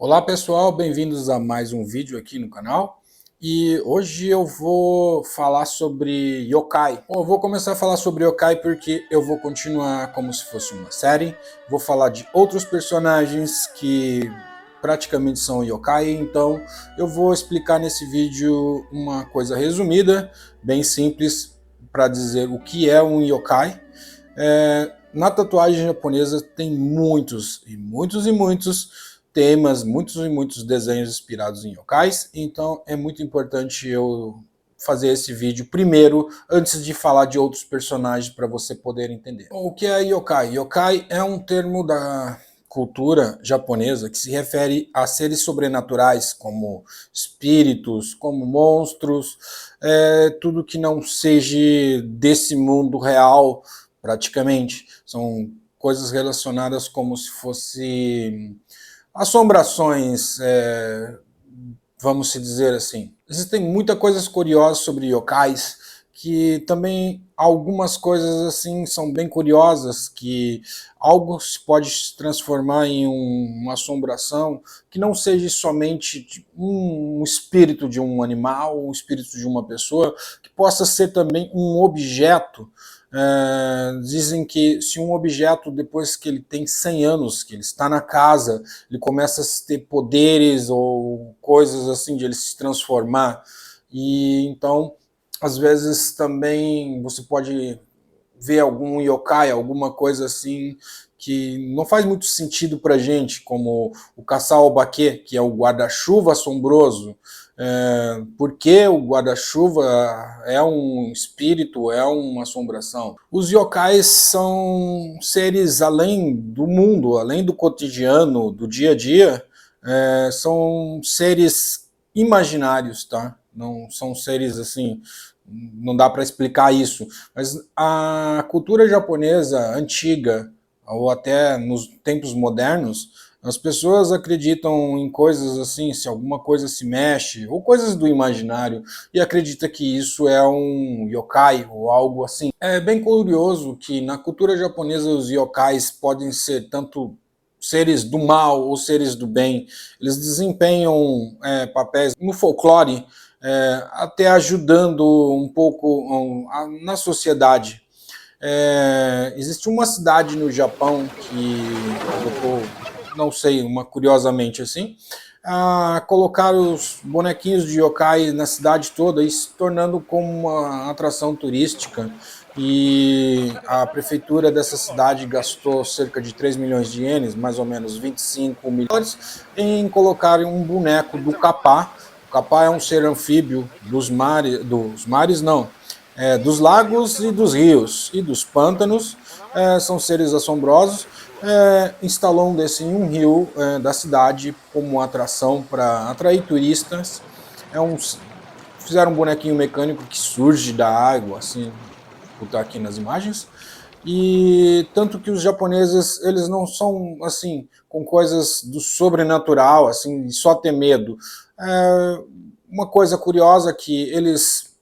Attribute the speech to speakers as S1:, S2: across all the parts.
S1: Olá pessoal, bem-vindos a mais um vídeo aqui no canal. E hoje eu vou falar sobre yokai. Bom, eu vou começar a falar sobre yokai porque eu vou continuar como se fosse uma série. Vou falar de outros personagens que praticamente são yokai, então eu vou explicar nesse vídeo uma coisa resumida, bem simples, para dizer o que é um yokai. Na tatuagem japonesa tem muitos temas, muitos e muitos desenhos inspirados em yokais, então é muito importante eu fazer esse vídeo primeiro, antes de falar de outros personagens para você poder entender. O que é yokai? Yokai é um termo da cultura japonesa que se refere a seres sobrenaturais, como espíritos, como monstros, tudo que não seja desse mundo real, praticamente. São coisas relacionadas como se fosse assombrações, vamos se dizer assim. Existem muitas coisas curiosas sobre yokais, que também algumas coisas assim são bem curiosas, que algo se pode se transformar em uma assombração que não seja somente um espírito de um animal, um espírito de uma pessoa, que possa ser também um objeto. Dizem que se um objeto, depois que ele tem 100 anos, que ele está na casa, ele começa a ter poderes ou coisas assim de ele se transformar. E então, às vezes também você pode ver algum yokai, alguma coisa assim que não faz muito sentido pra gente, como o Kasao-bake, que é o guarda-chuva assombroso. Por que o guarda-chuva é um espírito, é uma assombração? Os yokais são seres além do mundo, além do cotidiano, do dia a dia, são seres imaginários, tá? Não são seres assim, não dá para explicar isso, mas a cultura japonesa antiga, ou até nos tempos modernos, as pessoas acreditam em coisas assim, se alguma coisa se mexe, ou coisas do imaginário, e acredita que isso é um yokai, ou algo assim. É bem curioso que na cultura japonesa os yokais podem ser tanto seres do mal ou seres do bem. Eles desempenham papéis no folclore, até ajudando um pouco na sociedade. Existe uma cidade no Japão que adotou, não sei, uma curiosamente assim, a colocar os bonequinhos de yokai na cidade toda e se tornando como uma atração turística. E a prefeitura dessa cidade gastou cerca de 3 milhões de ienes, mais ou menos 25 milhões, em colocar um boneco do Kappa. O Kappa é um ser anfíbio dos mares não, dos lagos e dos rios e dos pântanos. São seres assombrosos. Instalou um desse em um rio da cidade como uma atração para atrair turistas. Fizeram um bonequinho mecânico que surge da água, assim, botar aqui nas imagens. E tanto que os japoneses, eles não são assim com coisas do sobrenatural, assim, só ter medo. Uma coisa curiosa que eles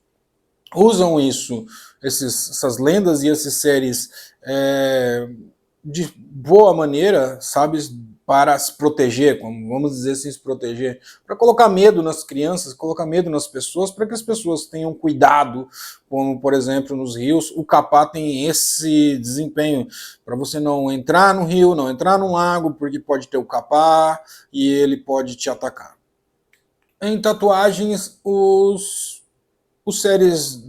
S1: usam essas lendas e esses seres de boa maneira, sabe, para se proteger, vamos dizer assim, se proteger, para colocar medo nas crianças, colocar medo nas pessoas, para que as pessoas tenham cuidado, como por exemplo nos rios, o Kappa tem esse desempenho, para você não entrar no rio, não entrar no lago, porque pode ter o Kappa e ele pode te atacar. Em tatuagens, os seres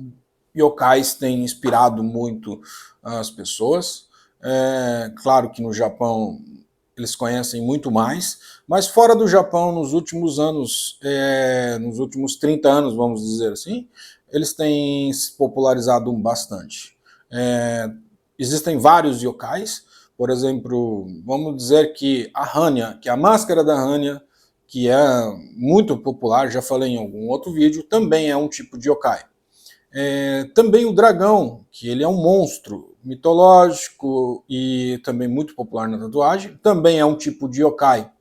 S1: yokais têm inspirado muito as pessoas. Claro que no Japão eles conhecem muito mais, mas fora do Japão, nos últimos anos, nos últimos 30 anos, vamos dizer assim, eles têm se popularizado bastante. Existem vários yokais, por exemplo, vamos dizer que a Hanya, que é a máscara da Hanya, que é muito popular, já falei em algum outro vídeo, também é um tipo de yokai. Também o dragão, que ele é um monstro mitológico e também muito popular na tatuagem, também é um tipo de yokai.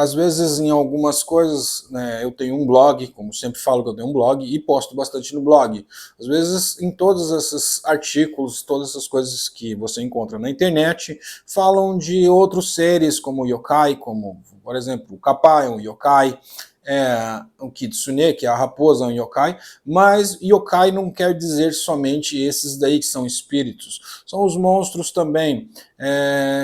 S1: Às vezes, em algumas coisas, né, eu tenho um blog, como sempre falo que eu tenho um blog, e posto bastante no blog. Às vezes, em todos esses artigos, todas essas coisas que você encontra na internet, falam de outros seres, como yokai, como, por exemplo, o kappa é um yokai, o kitsune, que é a raposa, é um yokai, mas yokai não quer dizer somente esses daí que são espíritos, são os monstros também.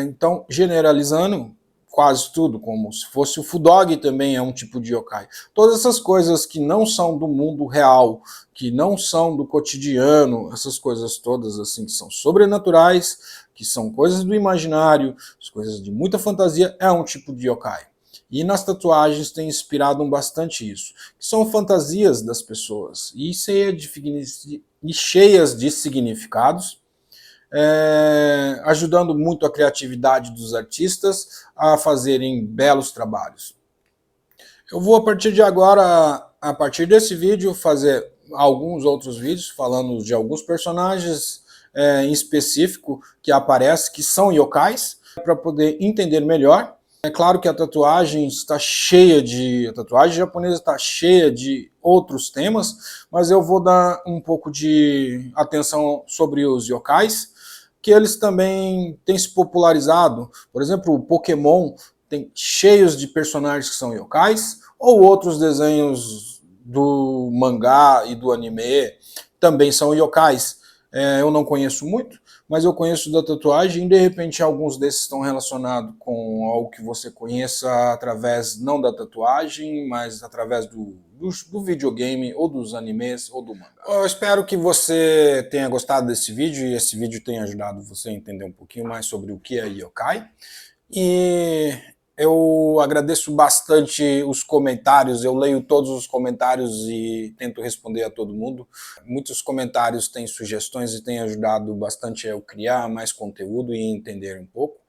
S1: Então, generalizando, quase tudo, como se fosse o Fudog também é um tipo de yokai. Todas essas coisas que não são do mundo real, que não são do cotidiano, essas coisas todas assim que são sobrenaturais, que são coisas do imaginário, as coisas de muita fantasia, é um tipo de yokai. E nas tatuagens tem inspirado bastante isso, que são fantasias das pessoas e cheias de significados, ajudando muito a criatividade dos artistas a fazerem belos trabalhos. Eu vou, a partir de agora, a partir desse vídeo, fazer alguns outros vídeos falando de alguns personagens em específico que aparecem, que são yokais, para poder entender melhor. É claro que a tatuagem está cheia de... A tatuagem japonesa está cheia de outros temas, mas eu vou dar um pouco de atenção sobre os yokais, que eles também têm se popularizado. Por exemplo, o Pokémon tem cheios de personagens que são yokais, ou outros desenhos do mangá e do anime também são yokais. Eu não conheço muito, mas eu conheço da tatuagem e de repente alguns desses estão relacionados com algo que você conheça através, não da tatuagem, mas através do videogame, ou dos animes, ou do mangá. Eu espero que você tenha gostado desse vídeo e esse vídeo tenha ajudado você a entender um pouquinho mais sobre o que é yokai. E eu agradeço bastante os comentários, eu leio todos os comentários e tento responder a todo mundo. Muitos comentários têm sugestões e têm ajudado bastante a eu criar mais conteúdo e entender um pouco.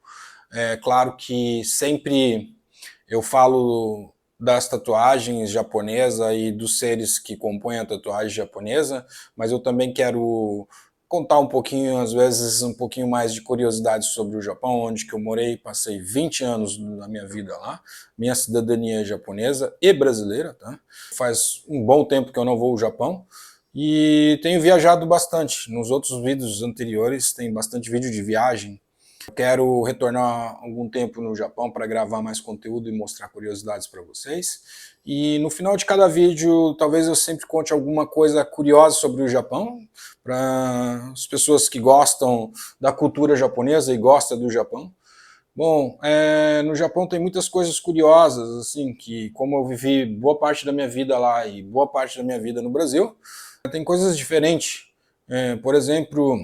S1: É claro que sempre eu falo das tatuagens japonesas e dos seres que compõem a tatuagem japonesa, mas eu também quero contar um pouquinho, às vezes, um pouquinho mais de curiosidades sobre o Japão, onde que eu morei, passei 20 anos da minha vida lá. Minha cidadania é japonesa e brasileira, tá? Faz um bom tempo que eu não vou ao Japão e tenho viajado bastante. Nos outros vídeos anteriores tem bastante vídeo de viagem. Quero retornar algum tempo no Japão para gravar mais conteúdo e mostrar curiosidades para vocês. E no final de cada vídeo, talvez eu sempre conte alguma coisa curiosa sobre o Japão, para as pessoas que gostam da cultura japonesa e gostam do Japão. Bom, no Japão tem muitas coisas curiosas, assim, que como eu vivi boa parte da minha vida lá e boa parte da minha vida no Brasil, tem coisas diferentes. Por exemplo,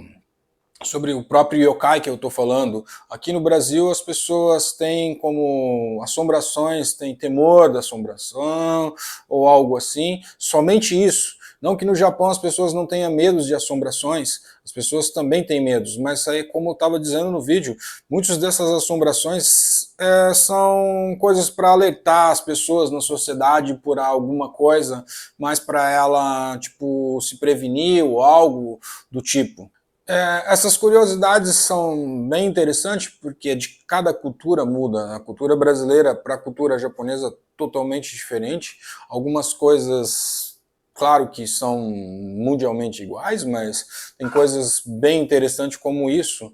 S1: sobre o próprio yokai que eu estou falando. Aqui no Brasil as pessoas têm como assombrações, têm temor da assombração ou algo assim, somente isso. Não que no Japão as pessoas não tenham medo de assombrações, as pessoas também têm medos, mas aí, como eu estava dizendo no vídeo, muitas dessas assombrações são coisas para alertar as pessoas na sociedade por alguma coisa, mas para ela tipo se prevenir ou algo do tipo. Essas curiosidades são bem interessantes porque de cada cultura muda. A cultura brasileira para a cultura japonesa totalmente diferente. Algumas coisas, claro que são mundialmente iguais, mas tem coisas bem interessantes como isso.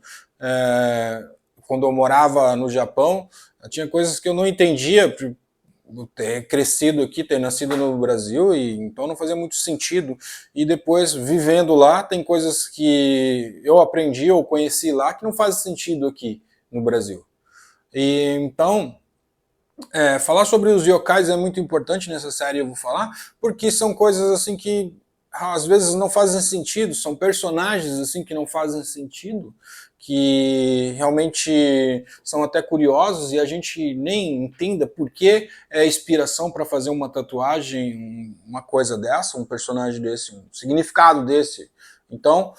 S1: Quando eu morava no Japão, tinha coisas que eu não entendia, ter crescido aqui, ter nascido no Brasil, e então não fazia muito sentido. E depois, vivendo lá, tem coisas que eu aprendi ou conheci lá que não fazem sentido aqui no Brasil. E então, falar sobre os yokais é muito importante nessa série, eu vou falar, porque são coisas assim que às vezes não fazem sentido, são personagens assim que não fazem sentido, que realmente são até curiosos e a gente nem entenda por que é inspiração para fazer uma tatuagem, uma coisa dessa, um personagem desse, um significado desse. Então,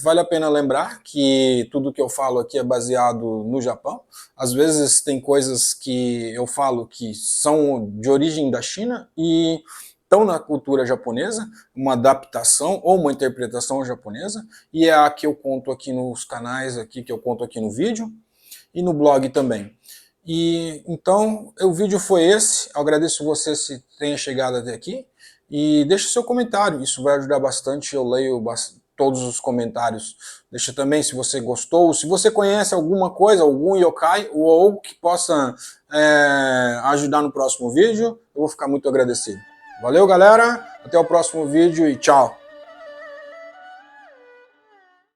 S1: vale a pena lembrar que tudo que eu falo aqui é baseado no Japão. Às vezes tem coisas que eu falo que são de origem da China e estão na cultura japonesa, uma adaptação ou uma interpretação japonesa, e é a que eu conto aqui nos canais, aqui que eu conto aqui no vídeo e no blog também. E então o vídeo foi esse. Eu agradeço você se tenha chegado até aqui e deixe seu comentário, isso vai ajudar bastante. Eu leio todos os comentários. Deixa também se você gostou, se você conhece alguma coisa, algum yokai ou que possa ajudar no próximo vídeo, eu vou ficar muito agradecido. Valeu, galera, até o próximo vídeo e tchau!